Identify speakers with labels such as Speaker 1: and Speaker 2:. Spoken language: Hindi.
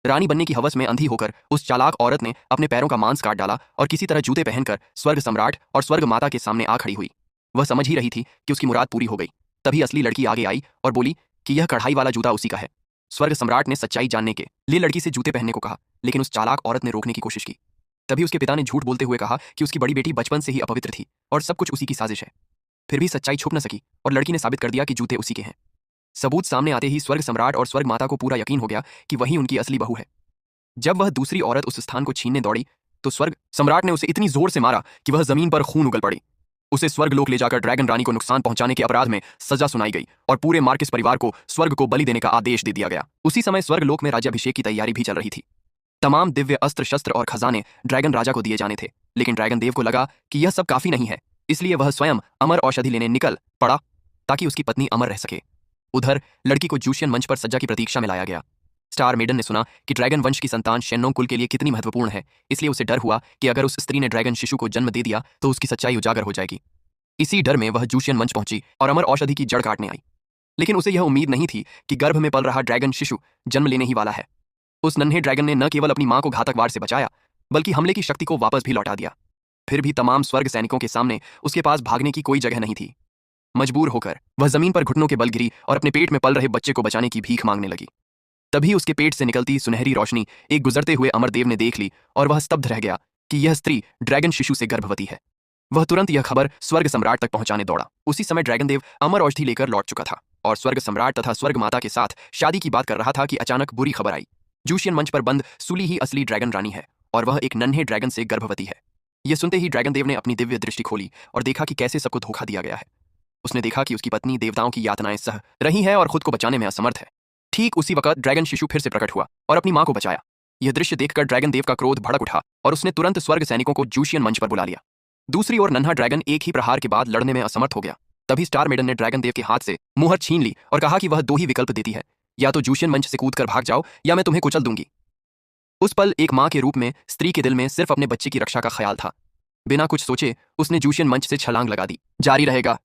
Speaker 1: रानी बनने की हवस में अंधी होकर उस चालाक औरत ने अपने पैरों का मांस काट डाला और किसी तरह जूते पहनकर स्वर्ग सम्राट और स्वर्ग माता के सामने आ खड़ी हुई। वह समझ ही रही थी कि उसकी मुराद पूरी हो गई। तभी असली लड़की आगे आई और बोली कि यह कढ़ाई वाला जूता उसी का है। स्वर्ग सम्राट ने सच्चाई जानने के लिए लड़की से जूते पहनने को कहा, लेकिन उस चालाक औरत ने रोकने की कोशिश की। तभी उसके पिता ने झूठ बोलते हुए कहा कि उसकी बड़ी बेटी बचपन से ही अपवित्र थी और सब कुछ उसी की साजिश है। फिर भी सच्चाई छुप न सकी और लड़की ने साबित कर दिया कि जूते उसी के हैं। सबूत सामने आते ही स्वर्ग सम्राट और स्वर्ग माता को पूरा यकीन हो गया कि वही उनकी असली बहू है। जब वह दूसरी औरत उस स्थान को छीनने दौड़ी तो स्वर्ग सम्राट ने उसे इतनी जोर से मारा कि वह जमीन पर खून उगल पड़ी। उसे स्वर्ग लोक ले जाकर ड्रैगन रानी को नुकसान पहुंचाने के अपराध में सजा सुनाई गई और पूरे मार्किस परिवार को स्वर्ग को बलि देने का आदेश दे दिया गया। उसी समय स्वर्ग लोक में राज्याभिषेक की तैयारी भी चल रही थी। तमाम दिव्य अस्त्र शस्त्र और खजाने ड्रैगन राजा को दिए जाने थे, लेकिन ड्रैगन देव को लगा कि यह सब काफी नहीं है, इसलिए वह स्वयं अमर औषधि लेने निकल पड़ा ताकि उसकी पत्नी अमर रह सके। उधर लड़की को जूशियन मंच पर सज्जा की प्रतीक्षा में लाया गया। स्टार मेडन ने सुना कि ड्रैगन वंश की संतान शेन्नोंग कुल के लिए कितनी महत्वपूर्ण है, इसलिए उसे डर हुआ कि अगर उस स्त्री ने ड्रैगन शिशु को जन्म दे दिया तो उसकी सच्चाई उजागर हो जाएगी। इसी डर में वह जूशियन मंच पहुंची और अमर औषधि की जड़ काटने आई, लेकिन उसे यह उम्मीद नहीं थी कि गर्भ में पल रहा ड्रैगन शिशु जन्म लेने ही वाला है। उस नन्हे ड्रैगन ने न केवल अपनी मां को घातक वार से बचाया, बल्कि हमले की शक्ति को वापस भी लौटा दिया। फिर भी तमाम स्वर्ग सैनिकों के सामने उसके पास भागने की कोई जगह नहीं थी। मजबूर होकर वह जमीन पर घुटनों के बल गिरी और अपने पेट में पल रहे बच्चे को बचाने की भीख मांगने लगी। तभी उसके पेट से निकलती सुनहरी रोशनी एक गुजरते हुए अमरदेव ने देख ली और वह स्तब्ध रह गया कि यह स्त्री ड्रैगन शिशु से गर्भवती है। वह तुरंत यह खबर स्वर्ग सम्राट तक पहुंचाने दौड़ा। उसी समय ड्रैगन देव अमर औषधि लेकर लौट चुका था और स्वर्ग सम्राट तथा स्वर्ग माता के साथ शादी की बात कर रहा था कि अचानक बुरी खबर आई। जूशियन मंच पर बंद सूली ही असली ड्रैगन रानी है और वह एक नन्हे ड्रैगन से गर्भवती है। यह सुनते ही ड्रैगन देव ने अपनी दिव्य दृष्टि खोली और देखा कि कैसे सबको धोखा दिया गया है। उसने देखा कि उसकी पत्नी देवताओं की यातनाएं सह रही है और खुद को बचाने में असमर्थ है। ठीक उसी वक्त ड्रैगन शिशु फिर से प्रकट हुआ और अपनी मां को बचाया। यह दृश्य देखकर ड्रैगन देव का क्रोध भड़क उठा और उसने तुरंत स्वर्ग सैनिकों को जूशियन मंच पर बुला लिया। दूसरी ओर नन्हा ड्रैगन एक ही प्रहार के बाद लड़ने में असमर्थ हो गया। तभी स्टार मेडन ने ड्रैगन देव के हाथ से मुहर छीन ली और कहा कि वह दो ही विकल्प देती है, या तो जूशियन मंच से कूदकर भाग जाओ या मैं तुम्हें कुचल दूंगी। उस पल एक मां के रूप में स्त्री के दिल में सिर्फ अपने बच्चे की रक्षा का ख्याल था। बिना कुछ सोचे उसने जूशियन मंच से छलांग लगा दी। जारी रहेगा।